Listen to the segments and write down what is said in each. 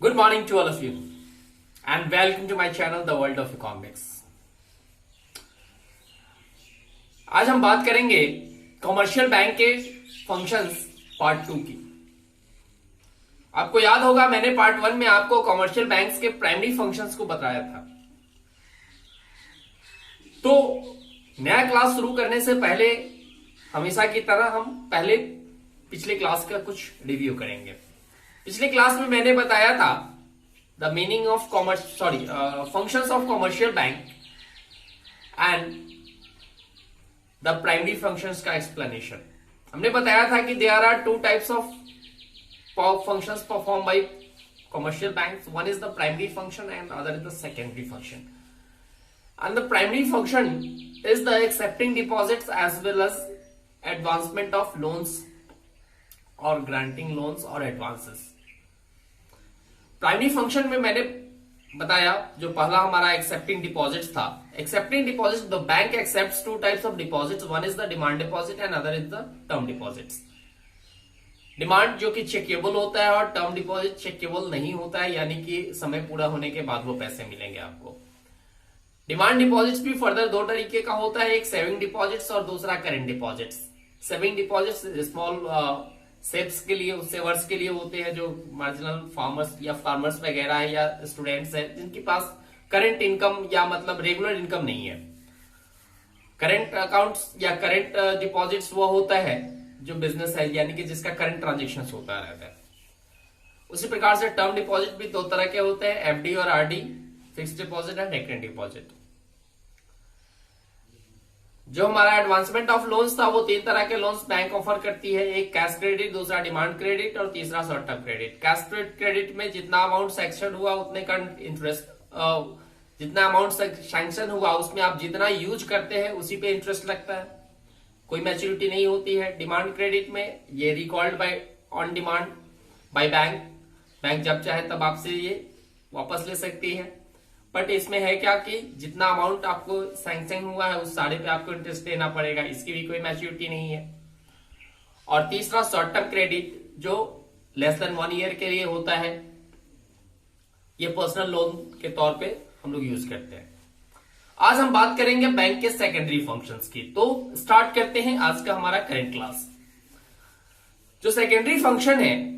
Good morning to all of you and welcome to my channel The World of Economics। आज हम बात करेंगे commercial bank के functions part 2 की। आपको याद होगा मैंने पार्ट 1 में आपको कमर्शियल बैंक्स के प्राइमरी फंक्शंस को बताया था। तो नया क्लास शुरू करने से पहले हमेशा की तरह हम पहले पिछले क्लास का कुछ रिव्यू करेंगे। पिछले क्लास में मैंने बताया था the meaning of functions of commercial bank and the primary functions का एक्सप्लेनेशन। हमने बताया था कि there are two types of functions perform by commercial banks. One is the primary function and other is the secondary function. And the primary function is the accepting deposits as well as advancement of loans or granting loans or advances। Primary function में मैंने बताया जो पहला हमारा accepting deposits था। Accepting deposit the bank accepts to types of deposits, one is the demand deposit and other is the term deposits. Demand जो कि checkable होता है और टर्म डिपॉजिट चेकेबल नहीं होता है, यानी कि समय पूरा होने के बाद वो पैसे मिलेंगे आपको। डिमांड डिपॉजिट्स भी फर्दर दो तरीके का होता है, एक सेविंग डिपॉजिट्स और दूसरा current deposits. Saving deposits small saves के लिए, सेवर्स के लिए होते हैं जो मार्जिनल फार्मर्स या फार्मर्स वगैरह है या स्टूडेंट्स हैं जिनके पास करंट इनकम या मतलब रेगुलर इनकम नहीं है। करंट अकाउंट्स या करंट डिपॉजिट्स वो होता है जो बिजनेस है, यानी कि जिसका करंट ट्रांजेक्शन होता रहता है। उसी प्रकार से टर्म डिपॉजिट भी दो तरह के होते हैं, एफडी और RD, fixed deposit and recurrent deposit. जो हमारा एडवांसमेंट ऑफ लोन्स था वो तीन तरह के लोन्स बैंक ऑफर करती है, एक कैश क्रेडिट, दूसरा डिमांड क्रेडिट और तीसरा short term credit. Cash credit में जितना अमाउंट सैंक्शन हुआ उतने का इंटरेस्ट, जितना अमाउंट सैंक्शन हुआ उसमें आप जितना यूज करते हैं उसी पे इंटरेस्ट लगता है, कोई मैच्योरिटी नहीं होती है। डिमांड क्रेडिट में ये recalled by on demand by bank जब चाहे तब आपसे ये वापस ले सकती है। बट इसमें है क्या कि जितना अमाउंट आपको सैंक्शन हुआ है उस सारे पे आपको इंटरेस्ट देना पड़ेगा, इसकी भी कोई मैच्योरिटी नहीं है। और तीसरा शॉर्ट टर्म क्रेडिट जो लेस देन 1 ईयर के लिए होता है, ये पर्सनल लोन के तौर पे हम लोग यूज करते हैं। आज हम बात करेंगे बैंक के सेकेंडरी फंक्शंस की। तो स्टार्ट करते हैं आज का हमारा करंट क्लास। जो सेकेंडरी फंक्शन है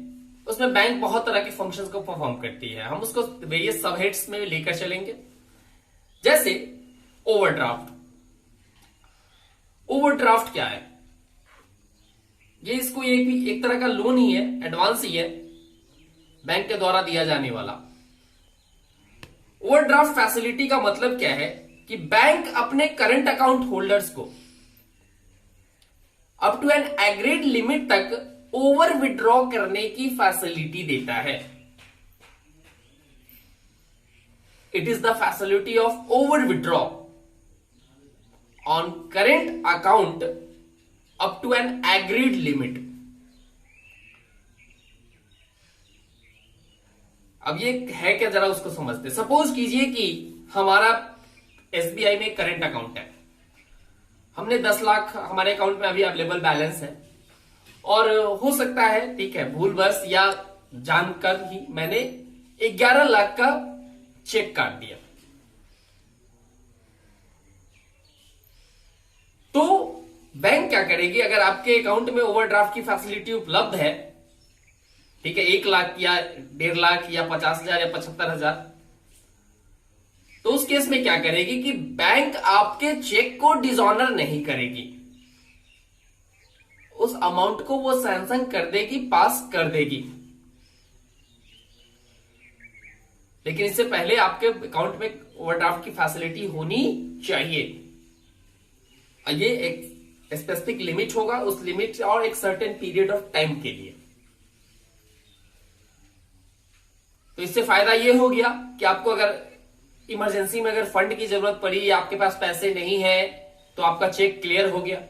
उसमें बैंक बहुत तरह के फंक्शंस को परफॉर्म करती है, हम उसको वेरियस सब हेड्स में लेकर चलेंगे। जैसे ओवरड्राफ्ट। ओवरड्राफ्ट क्या है? ये इसको एक तरह का लोन ही है, एडवांस ही है, बैंक के द्वारा दिया जाने वाला। ओवरड्राफ्ट फैसिलिटी का मतलब क्या है कि बैंक अपने करंट अकाउंट होल्डर्स को up to an agreed limit तक ओवर विड्रॉ करने की फैसिलिटी देता है। It is the facility of over withdraw on current account up to an agreed limit. अब ये है क्या, जरा उसको समझते। सपोज कीजिए कि हमारा एसबीआई में करेंट अकाउंट है, हमने 10 लाख हमारे अकाउंट में अभी अवेलेबल बैलेंस है और हो सकता है, ठीक है, भूलवश या जानकर ही मैंने 11 लाख का चेक काट दिया। तो बैंक क्या करेगी, अगर आपके अकाउंट में ओवरड्राफ्ट की फैसिलिटी उपलब्ध है, ठीक है, 1 लाख या 1.5 लाख या 50,000 या 75,000, तो उस केस में क्या करेगी कि बैंक आपके चेक को डिसऑनर नहीं करेगी, उस अमाउंट को वो सैंक्शन कर देगी, पास कर देगी। लेकिन इससे पहले आपके अकाउंट में ओवरड्राफ्ट की फैसिलिटी होनी चाहिए। ये एक स्पेसिफिक लिमिट होगा, उस लिमिट और एक सर्टेन पीरियड ऑफ टाइम के लिए। तो इससे फायदा ये हो गया कि आपको अगर इमरजेंसी में अगर फंड की जरूरत पड़ी या आपके पास पैसे नहीं है तो आपका चेक क्लियर हो गया।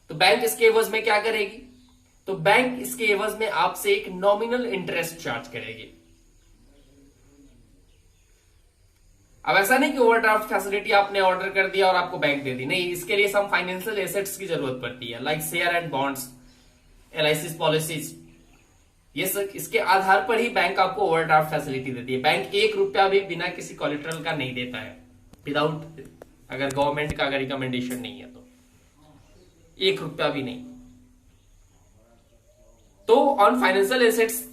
तो बैंक इसके एवज में क्या करेगी, तो बैंक इसके एवज में आपसे एक नॉमिनल इंटरेस्ट चार्ज करेगी। अब ऐसा नहीं कि ओवरड्राफ्ट फैसिलिटी आपने ऑर्डर कर दिया और आपको बैंक दे दी, नहीं, इसके लिए सम फाइनेंशियल एसेट्स की जरूरत पड़ती है, like share and bonds, LIC policies, इसके आधार पर ही बैंक आपको ओवरड्राफ्ट फैसिलिटी देती है। बैंक 1 रुपया भी बिना किसी कोलेटरल का नहीं देता है, विदाउट, अगर गवर्नमेंट का अगर रिकमेंडेशन नहीं है तो 1 रुपया भी नहीं। तो ऑन फाइनेंशियल एसेट्स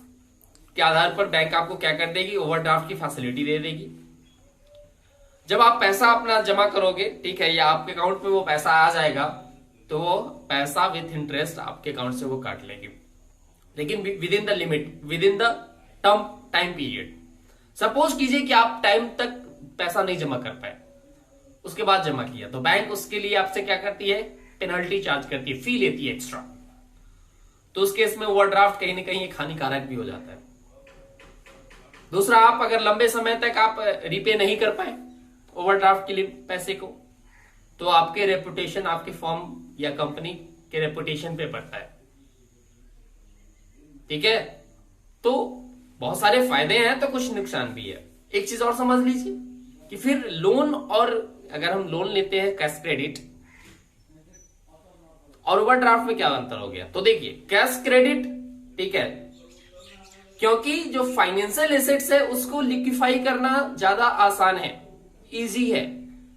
के आधार पर बैंक आपको क्या कर देगी, ओवरड्राफ्ट की फैसिलिटी दे देगी। जब आप पैसा अपना जमा करोगे, ठीक है, या आपके अकाउंट में वो पैसा आ जाएगा, तो वो पैसा विथ इंटरेस्ट आपके अकाउंट से वो काट लेगी, लेकिन with in the limit, with in the term time period. Suppose कीजिए कि आप टाइम तक पैसा नहीं जमा कर पाए, उसके बाद जमा किया, तो बैंक उसके लिए आपसे क्या करती है, पेनल्टी चार्ज करती है, फी लेती है एक्स्ट्रा। तो उस केस में ओवरड्राफ्ट कहीं ना कहीं एक हानिकारक भी हो जाता है। दूसरा, आप अगर लंबे समय तक आप रिपे नहीं कर पाए ओवरड्राफ्ट के लिए पैसे को, तो आपके रेपुटेशन, आपके फर्म या कंपनी के रेपुटेशन पे पड़ता है, ठीक है। तो बहुत सारे फायदे हैं तो कुछ नुकसान भी है। एक चीज और समझ लीजिए कि फिर लोन, और अगर हम लोन लेते हैं कैश क्रेडिट और ओवरड्राफ्ट में क्या अंतर हो गया, तो देखिए कैश क्रेडिट, ठीक है, क्योंकि जो फाइनेंशियल एसेट्स है उसको लिक्विफाई करना ज्यादा आसान है, इजी है,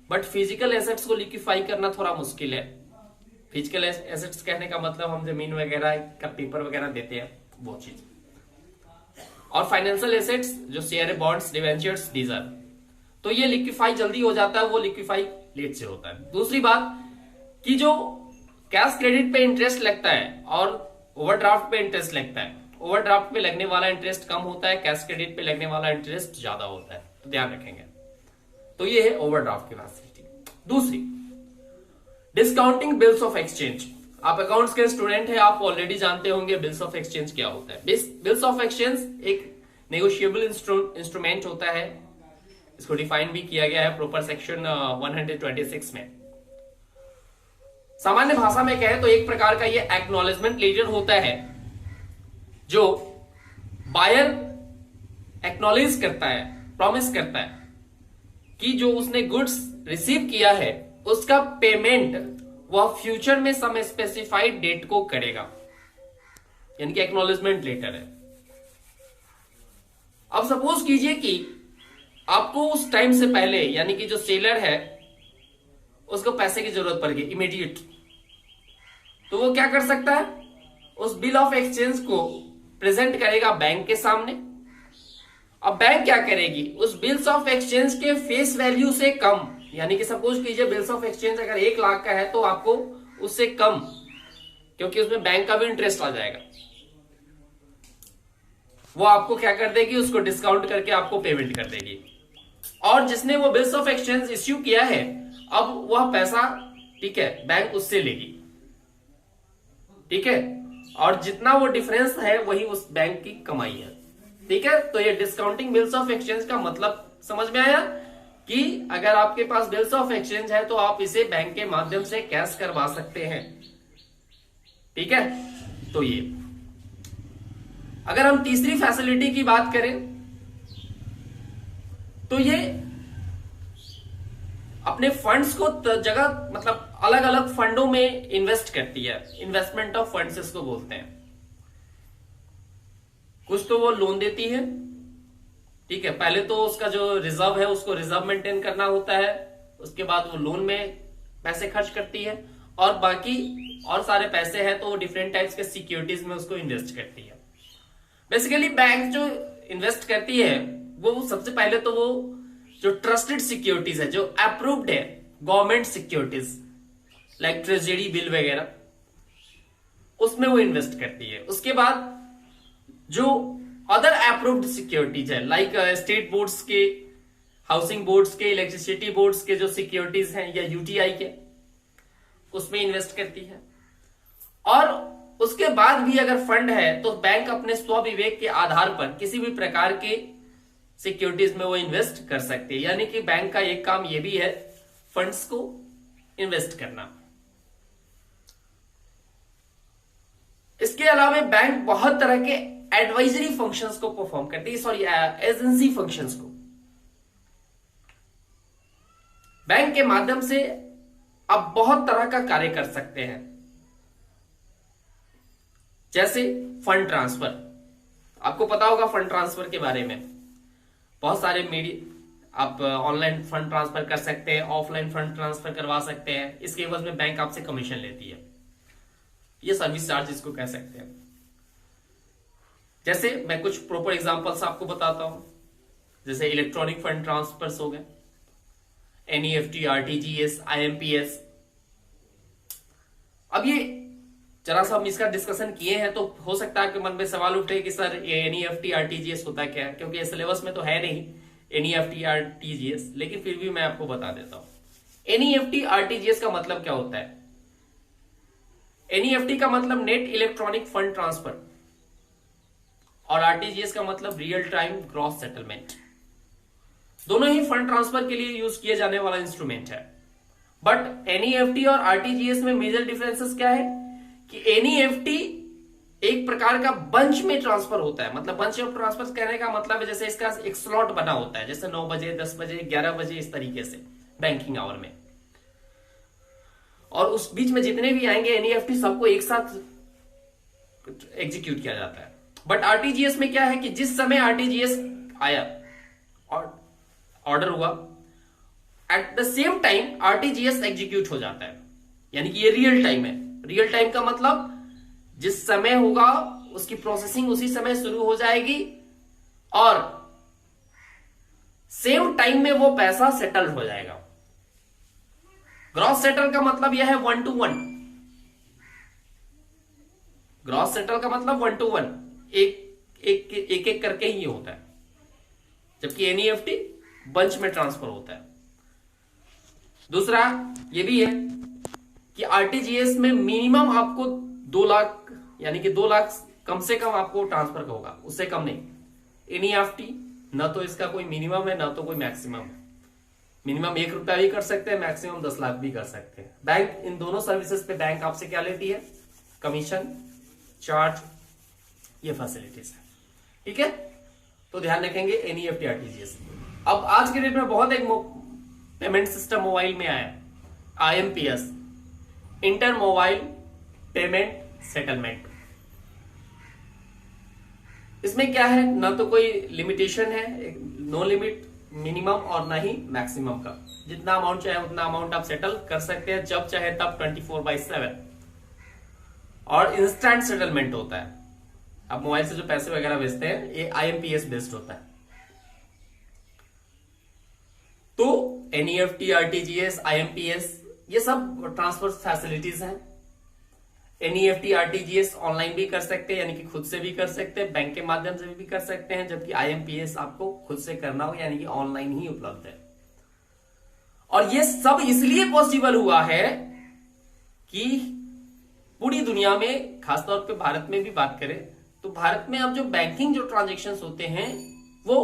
बट फिजिकल एसेट्स को लिक्विफाई करना थोड़ा मुश्किल है। फिजिकल एसेट्स कहने का मतलब हम जमीन वगैरह का पेपर वगैरह देते हैं, वो चीज। और फाइनेंशियल एसेट्स जो शेयर, बॉन्ड्स, डिवेंचर्स, डीजर, तो ये लिक्विफाई जल्दी हो जाता है, वो लिक्विफाई लेट से होता है। दूसरी बात कि जो कैश क्रेडिट पे इंटरेस्ट लगता है और ओवरड्राफ्ट पे इंटरेस्ट लगता है, ओवरड्राफ्ट पे लगने वाला इंटरेस्ट कम होता है, कैश क्रेडिट पे लगने वाला इंटरेस्ट ज्यादा होता है, तो ध्यान रखेंगे। तो ये है ओवरड्राफ्ट की फैसिलिटी। दूसरी, डिस्काउंटिंग बिल्स ऑफ एक्सचेंज। आप अकाउंट्स के स्टूडेंट हैं, आप ऑलरेडी जानते होंगे बिल्स ऑफ एक्सचेंज क्या होता है। बिल्स ऑफ एक्सचेंज एक नेगोशिएबल इंस्ट्रूमेंट होता है, इसको डिफाइन भी किया गया है प्रॉपर सेक्शन 126 में। सामान्य भाषा में कहें तो एक प्रकार का ये एक्नॉलेजमेंट लेटर होता है, जो बायर एक्नॉलेज करता है, प्रॉमिस करता है कि जो उसने गुड्स रिसीव किया है उसका पेमेंट वह फ्यूचर में सम स्पेसिफाइड डेट को करेगा, यानी कि एक्नॉलेजमेंट लेटर है। अब सपोज कीजिए कि आपको उस टाइम से पहले, यानी कि जो सेलर है उसको पैसे की जरूरत पड़ गई इमीडिएट, तो वो क्या कर सकता है, उस बिल ऑफ एक्सचेंज को प्रेजेंट करेगा बैंक के सामने। अब बैंक क्या करेगी, उस बिल्स ऑफ एक्सचेंज के फेस वैल्यू से कम, यानी कि सपोज कीजिए बिल्स ऑफ एक्सचेंज अगर 1 लाख का है तो आपको उससे कम, क्योंकि उसमें बैंक का भी इंटरेस्ट आ जाएगा, वो आपको क्या कर देगी, उसको डिस्काउंट करके आपको पेमेंट कर देगी। और जिसने वो बिल्स ऑफ एक्सचेंज इश्यू किया है, अब वह पैसा, ठीक है, बैंक उससे लेगी, ठीक है, और जितना वो डिफरेंस है वही उस बैंक की कमाई है, ठीक है। तो ये डिस्काउंटिंग बिल्स ऑफ एक्सचेंज का मतलब समझ में आया कि अगर आपके पास बिल्स ऑफ एक्सचेंज है तो आप इसे बैंक के माध्यम से कैश करवा सकते हैं, ठीक है। तो ये, अगर हम तीसरी फैसिलिटी की बात करें तो ये अपने फंड्स को जगह, मतलब अलग अलग फंडों में इन्वेस्ट करती है, इन्वेस्टमेंट ऑफ फंड्स इसको बोलते हैं। कुछ तो वो लोन देती है, ठीक है, पहले तो उसका जो रिजर्व है उसको रिजर्व मेंटेन करना होता है, उसके बाद वो लोन में पैसे खर्च करती है, और बाकी और सारे पैसे हैं तो वो डिफरेंट टाइप्स के सिक्योरिटीज में उसको इन्वेस्ट करती है। बेसिकली बैंक जो इन्वेस्ट करती है वो सबसे पहले तो वो जो ट्रस्टेड सिक्योरिटीज है, जो अप्रूव्ड है, government securities like treasury bill वगैरह, उसमें वो इन्वेस्ट करती है। उसके बाद जो अदर अप्रूव्ड सिक्योरिटीज है लाइक स्टेट बोर्ड्स के, हाउसिंग बोर्ड्स के, इलेक्ट्रिसिटी बोर्ड्स के जो सिक्योरिटीज हैं, या यूटीआई के, उसमें इन्वेस्ट करती है। और उसके बाद भी अगर फंड है तो बैंक अपने स्वविवेक के आधार पर किसी भी प्रकार के सिक्योरिटीज में वो इन्वेस्ट कर सकते हैं, यानी कि बैंक का एक काम ये भी है फंड्स को इन्वेस्ट करना। इसके अलावा बैंक बहुत तरह के एडवाइजरी फंक्शंस को परफॉर्म करती है, सॉरी एजेंसी फंक्शंस को। बैंक के माध्यम से आप बहुत तरह का कार्य कर सकते हैं, जैसे फंड ट्रांसफर, आपको पता होगा फंड ट्रांसफर के बारे में, बहुत सारे मीडिया, आप ऑनलाइन फंड ट्रांसफर कर सकते हैं, ऑफलाइन फंड ट्रांसफर करवा सकते हैं, इसके एवज में बैंक आपसे कमीशन लेती है, ये सर्विस चार्ज इसको कह सकते हैं। जैसे मैं कुछ प्रॉपर एग्जांपल्स आपको बताता हूं, जैसे इलेक्ट्रॉनिक फंड ट्रांसफर्स हो गए, एनईएफटी, आरटीजीएस, आईएमपीएस। अब ये जरा सा हम इसका डिस्कशन किए हैं तो हो सकता है कि मन में सवाल उठे कि सर ये एनईएफटी, आरटीजीएस होता क्या है, क्योंकि सिलेबस में तो है नहीं एनईएफटी, आरटीजीएस, लेकिन फिर भी मैं आपको बता देता हूं। एनईएफटी, आरटीजीएस का मतलब क्या होता है? एनईएफटी का मतलब नेट इलेक्ट्रॉनिक फंड ट्रांसफर, और आरटीजीएस का मतलब रियल टाइम ग्रॉस सेटलमेंट। दोनों ही फंड ट्रांसफर के लिए यूज किए जाने वाला इंस्ट्रूमेंट है। बट एनईएफटी और आरटीजीएस में मेजर डिफरेंसेस क्या है कि एनईएफटी एक प्रकार का बंच में ट्रांसफर होता है। मतलब बंच ऑफ ट्रांसफर कहने का मतलब है जैसे इसका एक स्लॉट बना होता है, जैसे 9 बजे, 10 बजे, 11 बजे, इस तरीके से बैंकिंग आवर में, और उस बीच में जितने भी आएंगे एनईएफटी सबको एक साथ एग्जीक्यूट किया जाता है। बट आरटीजीएस में क्या है कि जिस समय आरटीजीएस आया और ऑर्डर हुआ, at the same time RTGS execute हो जाता है, यानी कि ये रियल टाइम है। रियल टाइम का मतलब जिस समय होगा उसकी प्रोसेसिंग उसी समय शुरू हो जाएगी और सेम टाइम में वो पैसा सेटल हो जाएगा। ग्रॉस सेटल का मतलब यह है 1 to 1। ग्रॉस सेटल का मतलब 1 to 1, एक करके ही होता है, जबकि एनईएफटी बंच में ट्रांसफर होता है। दूसरा ये भी है कि आरटीजीएस में मिनिमम आपको 2 लाख, यानी कि 2 लाख कम से कम आपको ट्रांसफर का होगा, उससे कम नहीं। एनईएफटी ना तो इसका कोई मिनिमम है ना तो कोई मैक्सिमम है। मिनिमम 1 रुपया भी कर सकते हैं, मैक्सिमम 10 लाख भी कर सकते हैं। बैंक इन दोनों सर्विसेज पे बैंक आपसे क्या लेती है? कमीशन, चार्ज, ये फैसिलिटीज है। ठीक है, तो ध्यान रखेंगे एनईएफटी, आरटीजीएस। अब आज के डेट में बहुत एक पेमेंट सिस्टम मोबाइल में आया, IMPS, inter mobile payment settlement. इसमें क्या है, ना तो कोई लिमिटेशन है, नो लिमिट मिनिमम, और ना ही मैक्सिमम का। जितना अमाउंट चाहे उतना अमाउंट आप सेटल कर सकते हैं, जब चाहे तब, 24/7, और इंस्टेंट सेटलमेंट होता है। आप मोबाइल से जो पैसे वगैरह भेजते हैं ये आईएमपीएस बेस्ड होता है। तो एनईएफटी, आरटीजीएस, आईएमपीएस ये सब ट्रांसफर फैसिलिटीज हैं। एनईएफटी, आरटीजीएस ऑनलाइन भी कर सकते हैं, यानी कि खुद से भी कर सकते हैं, बैंक के माध्यम से भी कर सकते हैं, जबकि आईएमपीएस आपको खुद से करना हो, यानी कि ऑनलाइन ही उपलब्ध है। और ये सब इसलिए पॉसिबल हुआ है कि पूरी दुनिया में, खासतौर पे भारत में भी बात करें तो भारत में अब जो बैंकिंग जो ट्रांजेक्शन्स होते हैं वो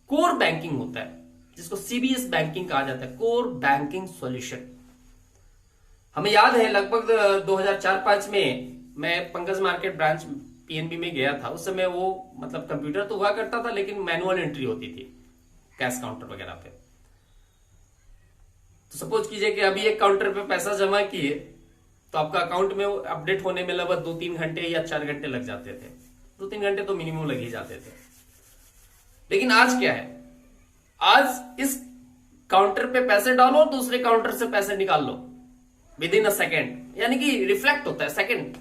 कोर बैंकिंग होता है, जिसको सीबीएस बैंकिंग कहा जाता है, कोर बैंकिंग सॉल्यूशन। हमें याद है लगभग 2004-5 में मैं पंकज मार्केट ब्रांच पीएनबी में गया था। उस समय वो मतलब कंप्यूटर तो हुआ करता था लेकिन मैनुअल एंट्री होती थी कैश काउंटर वगैरह पे। तो सपोज कीजिए कि अभी एक काउंटर पे पैसा जमा किए तो आपका अकाउंट में अपडेट होने में लगभग 2-3 घंटे या 4 घंटे लग जाते थे। 2-3 घंटे तो मिनिमम लग ही जाते थे। लेकिन आज क्या है, आज इस काउंटर पे पैसे डालो, दूसरे काउंटर से पैसे निकाल लो विद इन अ सेकेंड, यानी कि रिफ्लेक्ट होता है सेकेंड।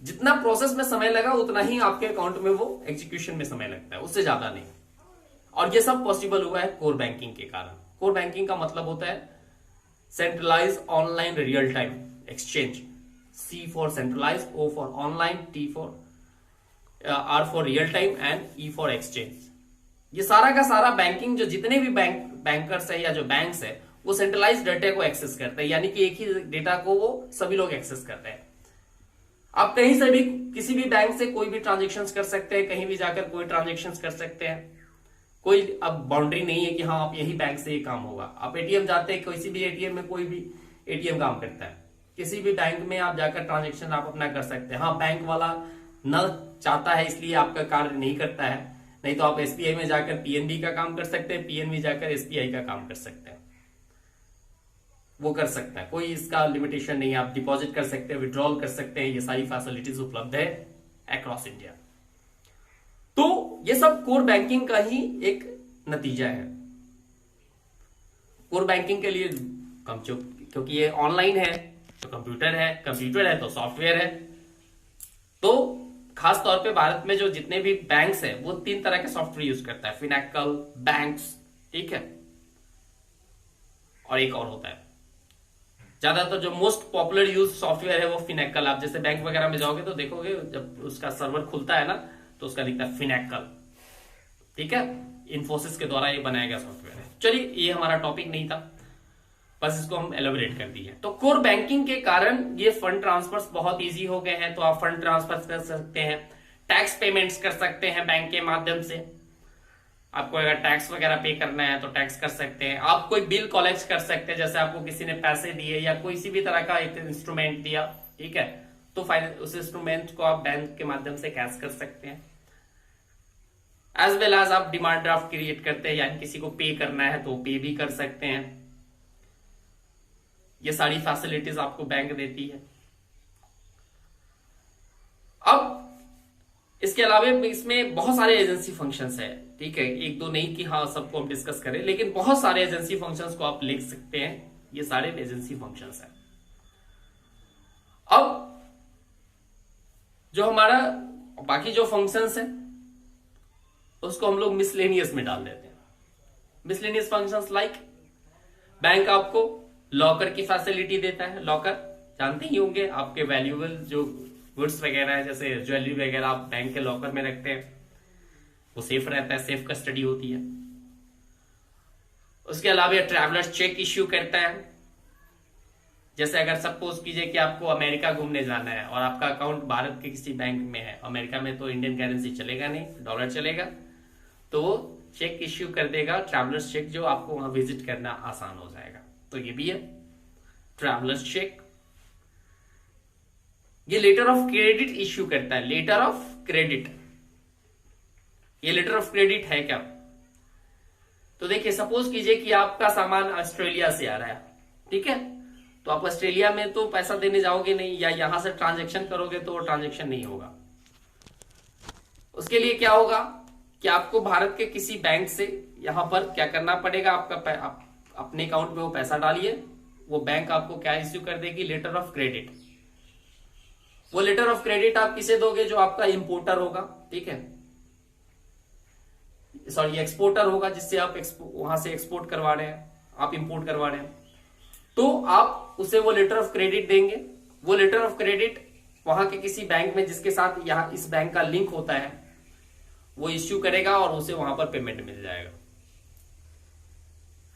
जितना प्रोसेस में समय लगा उतना ही आपके अकाउंट में वो एग्जीक्यूशन में समय लगता है, उससे ज्यादा नहीं। और ये सब पॉसिबल हुआ है कोर बैंकिंग के कारण। कोर बैंकिंग का मतलब होता है centralise online real time exchange. C for centralise, O for online, T for R for real time and E for exchange. ये सारा का सारा बैंकिंग, जो जितने भी बैंकर्स है या जो बैंक्स है वो सेंट्रलाइज डेटा को एक्सेस करते हैं, यानी कि एक ही डेटा को वो सभी लोग एक्सेस करते हैं। आप कहीं से भी किसी भी बैंक से कोई भी ट्रांजेक्शन कर सकते हैं, कहीं भी जाकर कोई ट्रांजेक्शन कर सकते हैं। कोई अब बाउंड्री नहीं है कि हाँ आप यही बैंक से ये काम होगा। आप एटीएम जाते हैं, किसी भी एटीएम में कोई भी एटीएम काम करता है, किसी भी बैंक में आप जाकर ट्रांजेक्शन आप अपना कर सकते हैं। हाँ, बैंक वाला न चाहता है इसलिए आपका कार्य नहीं करता है, नहीं तो आप एसबीआई में जाकर पीएनबी का काम कर सकते हैं, पीएनबी जाकर एसबीआई का काम कर सकते हैं, वो कर सकता है। कोई इसका लिमिटेशन नहीं है। आप डिपॉजिट कर सकते हैं, विड्रॉल कर सकते हैं, ये सारी फैसिलिटीज उपलब्ध है अक्रॉस इंडिया। ये सब कोर बैंकिंग का ही एक नतीजा है। कोर बैंकिंग के लिए क्योंकि ये ऑनलाइन है तो कंप्यूटर है तो सॉफ्टवेयर है। तो खास तौर पे भारत में जो जितने भी बैंक्स है वो 3 तरह के सॉफ्टवेयर यूज करता है, फिनेकल, बैंक्स, ठीक है, और एक और होता है। ज्यादातर जो मोस्ट पॉपुलर यूज सॉफ्टवेयर है वो फिनेकल। आप जैसे बैंक वगैरह में जाओगे तो देखोगे जब उसका सर्वर खुलता है ना तो उसका दिखता है फिनेकल, ठीक है, इन्फोसिस के द्वारा ये बनाया गया सॉफ्टवेयर है। चलिए, ये हमारा टॉपिक नहीं था, बस इसको हम एलोबरेट कर दिए। तो कोर बैंकिंग के कारण ये फंड ट्रांसफर्स बहुत इजी हो गए हैं। तो आप फंड ट्रांसफर कर सकते हैं, टैक्स पेमेंट्स कर सकते हैं बैंक के माध्यम से। आपको अगर टैक्स वगैरह पे करना है तो टैक्स कर सकते हैं। आप कोई बिल कलेक्ट कर सकते हैं, जैसे आपको किसी ने पैसे दिए या कोई सी भी तरह का एक इंस्ट्रूमेंट दिया, ठीक है, तो उस इंस्ट्रूमेंट को आप बैंक के माध्यम से कैश कर सकते हैं। एज वेल एज आप डिमांड ड्राफ्ट क्रिएट करते हैं, यानी किसी को पे करना है तो पे भी कर सकते हैं। ये सारी फैसिलिटीज आपको बैंक देती है। अब इसके अलावा इसमें बहुत सारे एजेंसी फंक्शंस है, ठीक है, एक दो नहीं कि हाँ सबको हम डिस्कस करें, लेकिन बहुत सारे एजेंसी फंक्शंस को आप लिख सकते हैं। ये सारे एजेंसी फंक्शंस हैं। अब जो हमारा बाकी जो फंक्शंस है उसको हम लोग मिसलेनियस में डाल देते हैं। मिसलेनियस फंक्शंस लाइक बैंक आपको लॉकर की फैसिलिटी देता है। लॉकर जानते ही होंगे, आपके वैल्यूएबल जो गुड्स वगैरह है जैसे ज्वेलरी वगैरह आप बैंक के लॉकर में रखते हैं, वो सेफ रहता है, सेफ कस्टडी होती है। उसके अलावा ट्रैवलर्स चेक इश्यू करता है। जैसे अगर सपोज कीजिए कि आपको अमेरिका घूमने जाना है और आपका अकाउंट भारत के किसी बैंक में है, अमेरिका में तो इंडियन करेंसी चलेगा नहीं, डॉलर चलेगा, तो वो चेक इश्यू कर देगा, ट्रैवलर्स चेक, जो आपको वहां विजिट करना आसान हो जाएगा। तो ये भी है ट्रैवलर्स चेक। ये लेटर ऑफ क्रेडिट इश्यू करता है। लेटर ऑफ क्रेडिट, ये लेटर ऑफ क्रेडिट है क्या? तो देखिए, सपोज कीजिए कि आपका सामान ऑस्ट्रेलिया से आ रहा है, ठीक है, तो आप ऑस्ट्रेलिया में तो पैसा देने जाओगे नहीं, या यहां से ट्रांजैक्शन करोगे तो वो ट्रांजैक्शन नहीं होगा। उसके लिए क्या होगा कि आपको भारत के किसी बैंक से यहां पर क्या करना पड़ेगा, आप अपने अकाउंट में वो पैसा डालिए, वो बैंक आपको क्या इश्यू कर देगी, लेटर ऑफ क्रेडिट। वो लेटर ऑफ क्रेडिट आप किसे दोगे? जो आपका इंपोर्टर होगा, ठीक है, सॉरी एक्सपोर्टर होगा, जिससे आप वहां से एक्सपोर्ट करवा रहे हैं, आप इंपोर्ट करवा रहे हैं, तो आप उसे वो लेटर ऑफ क्रेडिट देंगे। वो लेटर ऑफ क्रेडिट वहां के किसी बैंक में जिसके साथ यहां इस बैंक का लिंक होता है वो इश्यू करेगा और उसे वहां पर पेमेंट मिल जाएगा।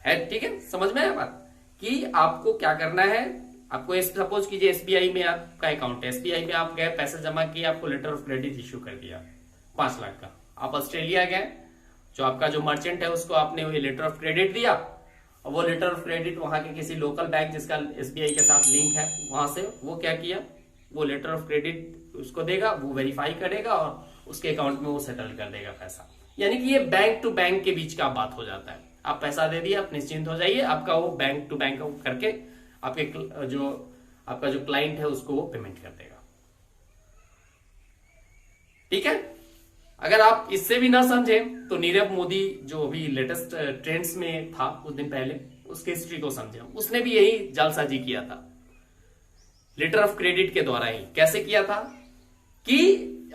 है, ठीक है, समझ में आया बात कि आपको क्या करना है। आपको सपोज कीजिए एसबीआई में आपका अकाउंट है, एसबीआई में आप गए, पैसे जमा किए, आपको लेटर ऑफ क्रेडिट इश्यू कर दिया 5 लाख का। आप ऑस्ट्रेलिया गए, जो आपका जो मर्चेंट है उसको आपने वो लेटर ऑफ क्रेडिट दिया, और वो लेटर ऑफ क्रेडिट वहां के किसी लोकल बैंक जिसका एसबीआई के साथ लिंक है वहां से वो क्या किया, वो लेटर ऑफ क्रेडिट उसको देगा, वो वेरीफाई करेगा और उसके अकाउंट में वो सेटल कर देगा पैसा। यानी कि ये बैंक टू बैंक के बीच का बात हो जाता है। आप पैसा दे दिए, आप निश्चिंत हो जाइए, आपका वो बैंक टू बैंक करके आपका जो क्लाइंट है उसको वो पेमेंट कर देगा। ठीक है, अगर आप इससे भी ना समझे तो नीरव मोदी जो अभी लेटेस्ट ट्रेंड्स में था कुछ दिन पहले, उसके हिस्ट्री को समझे। उसने भी यही जालसाजी किया था लेटर ऑफ क्रेडिट के द्वारा ही। कैसे किया था कि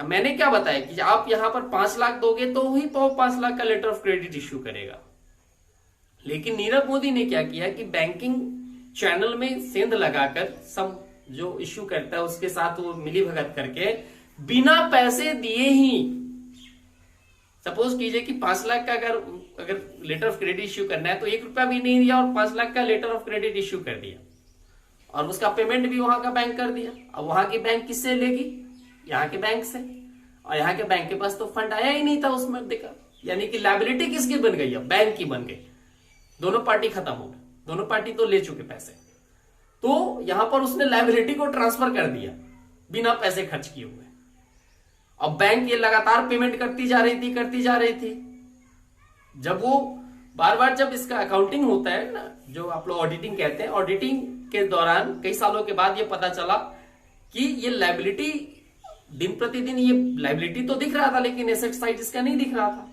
मैंने क्या बताया कि आप यहां पर 5 लाख दोगे तो ही 5 लाख का लेटर ऑफ क्रेडिट इश्यू करेगा। लेकिन नीरव मोदी ने क्या किया कि बैंकिंग चैनल में सेंध लगाकर सब जो इश्यू करता है उसके साथ वो मिली भगत करके बिना पैसे दिए ही, सपोज कीजिए कि 5 लाख का अगर लेटर ऑफ क्रेडिट इश्यू करना है तो 1 रुपया भी नहीं दिया और 5 लाख का लेटर ऑफ क्रेडिट इश्यू कर दिया और उसका पेमेंट भी वहां का बैंक कर दिया। अब वहां की बैंक किससे लेगी? यहाँ के बैंक से, और यहाँ के बैंक के पास तो फंड आया ही नहीं था उसमें देखा, यानी कि लायबिलिटी किसकी बन गई? है बैंक की बन गई। दोनों पार्टी खत्म हो गए, दोनों पार्टी तो ले चुके पैसे, तो यहां पर उसने लायबिलिटी को ट्रांसफर कर दिया बिना पैसे खर्च किए हुए। अब बैंक ये लगातार पेमेंट करती जा रही थी। जब वो बार बार जब इसका अकाउंटिंग होता है ना, जो आप लोग ऑडिटिंग कहते हैं, ऑडिटिंग के दौरान कई सालों के बाद ये पता चला कि ये लायबिलिटी दिन प्रतिदिन ये लाइबिलिटी तो दिख रहा था लेकिन एसेट साइड इसका नहीं दिख रहा था,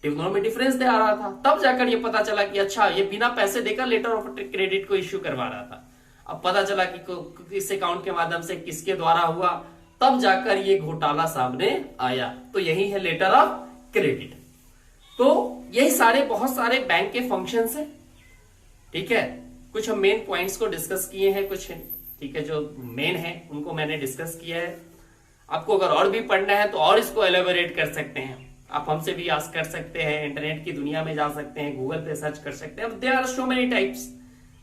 दोनों में डिफरेंस दे आ रहा था। तब जाकर ये पता चला कि अच्छा ये बिना पैसे देकर लेटर ऑफ क्रेडिट को इश्यू करवा रहा था। अब पता चला कि इस अकाउंट के माध्यम से किसके द्वारा हुआ, तब जाकर ये घोटाला सामने आया। तो यही है लेटर ऑफ क्रेडिट। तो यही सारे बहुत सारे बैंक के फंक्शंस हैं, ठीक है। कुछ हम मेन पॉइंट्स को डिस्कस किए हैं, कुछ ठीक है जो मेन है उनको मैंने डिस्कस किया है। आपको अगर और भी पढ़ना है तो और इसको एलेबोरेट कर सकते हैं, आप हमसे भी आस्क कर सकते हैं, इंटरनेट की दुनिया में जा सकते हैं, गूगल पे सर्च कर सकते हैं। There are so many types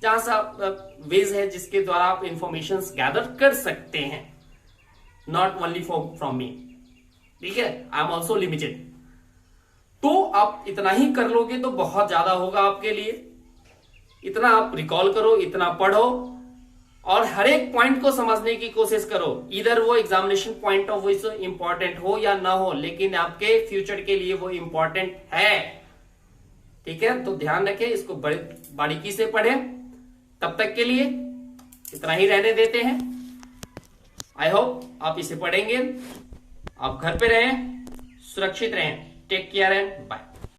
जहां से आप वेज है जिसके द्वारा आप इंफॉर्मेशन गैदर कर सकते हैं, नॉट ओनली फ्रॉम मी, ठीक है। I am also limited. तो आप इतना ही कर लोगे तो बहुत ज्यादा होगा आपके लिए। इतना आप रिकॉल करो, इतना पढ़ो और हर एक पॉइंट को समझने की कोशिश करो। इधर वो एग्जामिनेशन पॉइंट ऑफ व्यू से इंपॉर्टेंट हो या ना हो, लेकिन आपके फ्यूचर के लिए वो इंपॉर्टेंट है, ठीक है। तो ध्यान रखें, इसको बड़े बारीकी से पढ़ें। तब तक के लिए इतना ही रहने देते हैं। आई होप आप इसे पढ़ेंगे। आप घर पे रहें, सुरक्षित रहें। Take care and bye.